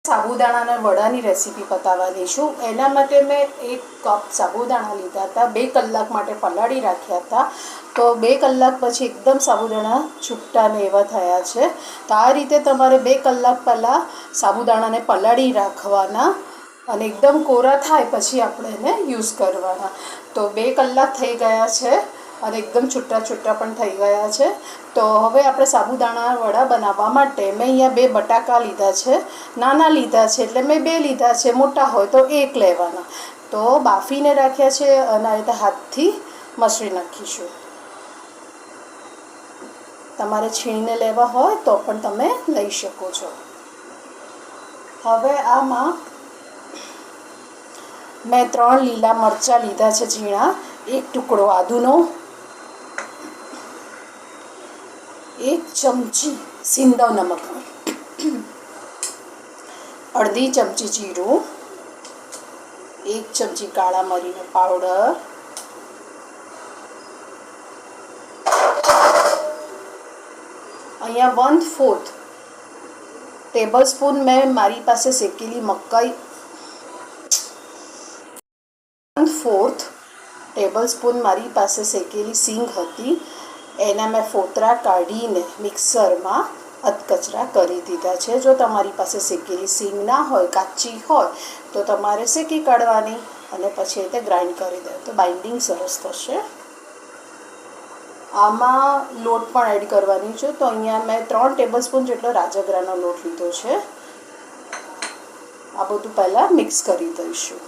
સાબુદાણાના વડાની રેસીપી બતાવવાની છું. એના માટે મેં 1 કપ સાબુદાણા લીધા હતા, 2 કલાક માટે પલાળી રાખ્યા હતા. તો 2 કલાક પછી એકદમ સાબુદાણા છૂટા ને એવા થયા છે. તો આ રીતે તમારે 2 કલાક પહેલાં સાબુદાણાને પલાળી રાખવાના અને એકદમ કોરા થાય પછી આપણે એને યુઝ કરવાના. તો 2 કલાક થઈ ગયા છે અને એકદમ છૂટા છૂટા પણ થઈ ગયા છે. તો હવે આપણે સાબુદાણા વડા બનાવવા માટે મેં અહીંયા 2 બટાકા લીધા છે. નાના લીધા છે એટલે મેં 2 લીધા છે, મોટા હોય તો 1 લેવાના. તો બાફીને રાખ્યા છે અને આ રીતે હાથથી મસળી નાખીશું. તમારે છીણીને લેવા હોય તો પણ તમે લઈ શકો છો. હવે આમાં મેં 3 લીલા મરચાં લીધા છે ઝીણા, 1 ટુકડો આદુનો, 1 ચમચી સિંધવ નમક, અડધી ચમચી જીરું, 1 ચમચી કાળા મરીનો પાવડર, અહીંયા 1/4 ટેબલ સ્પૂન મેં મારી પાસે શેકેલી મકાઈ, 1/4 ટેબલ સ્પૂન મારી પાસે શેકેલી સિંગ હતી. એના મેં ફોતરા કાઢીને મિક્સરમાં અધકચરા કરી દીધા છે. જો તમારી પાસે શેકેલી સિંગ ના હોય, કાચી હોય તો તમારે શેકી કાઢવાની અને પછી તે ગ્રાઇન્ડ કરી દે તો બાઇન્ડિંગ સરસ થશે. આમાં લોટ પણ એડ કરવાની છે. તો અહીંયા મેં 3 ટેબલ સ્પૂન જેટલો રાજગરાનો લોટ લીધો છે. આ બધું પહેલાં મિક્સ કરી દઈશું.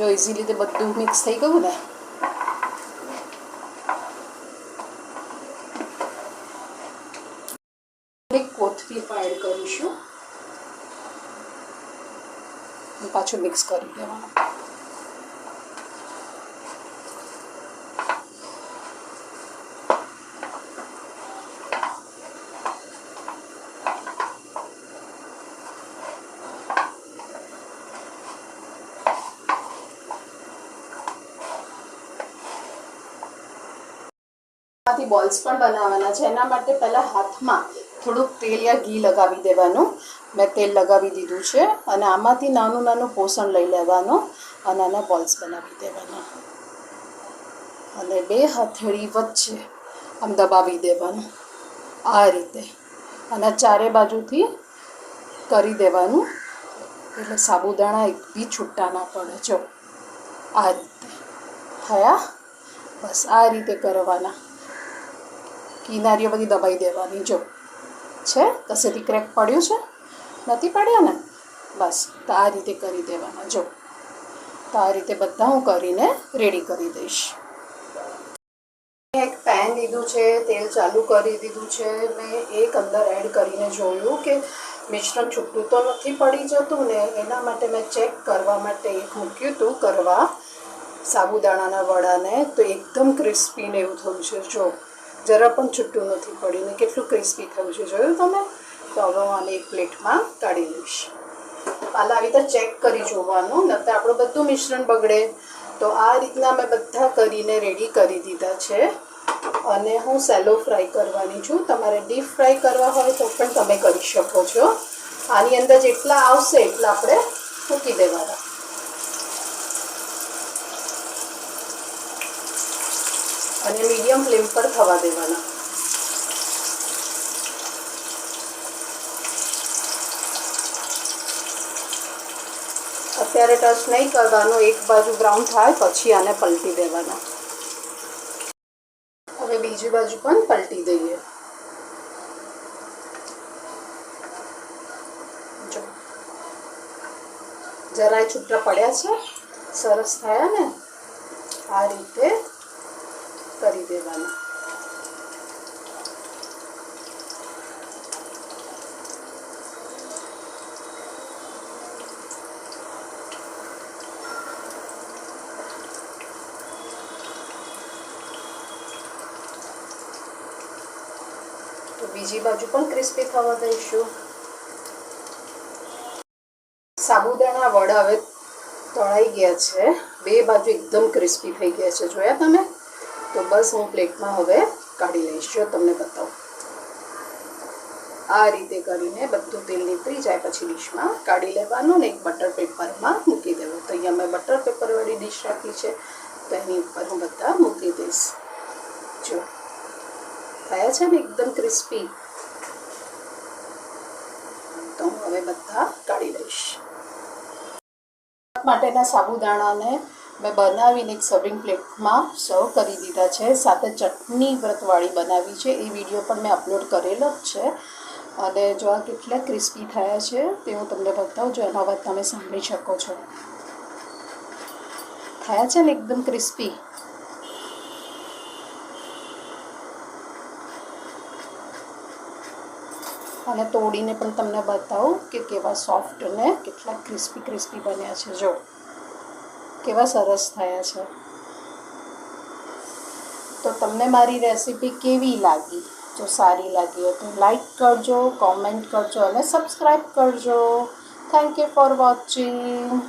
જો ઇઝીલી તે બધું મિક્સ થઈ ગયું ને, કોથમીર પણ એડ કરીશું. પાછું મિક્સ કરી દેવાનું. બોલ્સ પણ બનાવવાના છે. એના માટે પહેલાં હાથમાં થોડુંક તેલ યા ઘી લગાવી દેવાનું. મેં તેલ લગાવી દીધું છે અને આમાંથી નાનું નાનું પોષણ લઈ લેવાનું અને આના બોલ્સ બનાવી દેવાના અને 2 હથેળી વચ્ચે આમ દબાવી દેવાનું આ રીતે અને ચારે બાજુથી કરી દેવાનું એટલે સાબુદાણા એક બી છૂટા ના પડે. જો આ રીતે થયા, બસ આ રીતે કરવાના. કિનારીઓ બધી દબાઈ દેવાની. જો છે કશેથી ક્રેક પડ્યું છે? નથી પડ્યા ને? બસ તો આ રીતે કરી દેવાના. જો તો આ રીતે બધા હું કરીને રેડી કરી દઈશ. એક પેન લીધું છે, તેલ ચાલુ કરી દીધું છે. મેં એક અંદર એડ કરીને જોયું કે મિશ્રણ છૂટું તો નથી પડી જતું ને, એના માટે મેં ચેક કરવા માટે એક મૂક્યું હતું કરવા સાબુદાણાના વડાને. તો એકદમ ક્રિસ્પી ને એવું થયું છે. જો જરા પણ છૂટું નથી પડ્યું ને કેટલું ક્રિસ્પી થયું છે, જોયું તમે? તો હવે હું આને એક પ્લેટમાં કાઢી લઈશ. પહેલાં આવી રીતે ચેક કરી જોવાનું, નહીંતર આપણું બધું મિશ્રણ બગડે. તો આ રીતના મેં બધા કરીને રેડી કરી દીધા છે અને હું સેલો ફ્રાય કરવાની છું. તમારે ડીપ ફ્રાય કરવા હોય તો પણ તમે કરી શકો છો. આની અંદર જેટલા આવશે એટલા આપણે મૂકી દેવાના. અને મીડિયમ ફ્લેમ પર થવા દેવાના. અત્યારે ટચ નહીં કરવાનું, એક બાજુ બ્રાઉન થાય પછી આને પલટી દેવાના. હવે બીજી બાજુ પણ પલટી દઈએ. જો જરાય છૂટા પડ્યા છે, સરસ થયા ને, આ રીતે કરી દેવાના. તો બીજી બાજુ પણ ક્રિસ્પી થવા દઈશું. સાબુદાણા વડા હવે તળાઈ ગયા છે, બે બાજુ એકદમ ક્રિસ્પી થઈ ગયા છે, જોયા તમે? તો બસ હું પ્લેટમાં હવે કાઢી લઈશ. જો તમને બતાવું, આ રીતે કરીને બધું તેલ નીકળી જાય પછી ડીશમાં કાઢી લેવાનું ને એક બટર પેપરમાં મૂકી દેવું. તો અહીંયા મેં બટર પેપરવાળી ડીશ રાખી છે, તો એની ઉપર હું બધા મૂકી દઈશ. જો થયા છે ને એકદમ ક્રિસ્પી. તો હું હવે બધા કાઢી લઈશ. માટેના સાબુદાણાને મેં બનાવીને એક સર્વિંગ પ્લેટમાં સર્વ કરી દીધા છે. સાથે ચટણી વ્રતવાળી બનાવી છે, એ વિડીયો પણ મેં અપલોડ કરેલો જ છે. અને જો આ કેટલા ક્રિસ્પી થયા છે તે હું તમને બતાવું. જો એનો અવાજ તમે સાંભળી શકો છો. થયા છે ને એકદમ ક્રિસ્પી. અને તોડીને પણ તમને બતાવું કે કેવા સોફ્ટ અને કેટલા ક્રિસ્પી બન્યા છે. જો કેવા સરસ થયા છે. તો તમને મારી રેસીપી કેવી લાગી? જો સારી લાગી હોય તો લાઈક કરજો, કોમેન્ટ કરજો અને સબસ્ક્રાઈબ કરજો. Thank you for watching.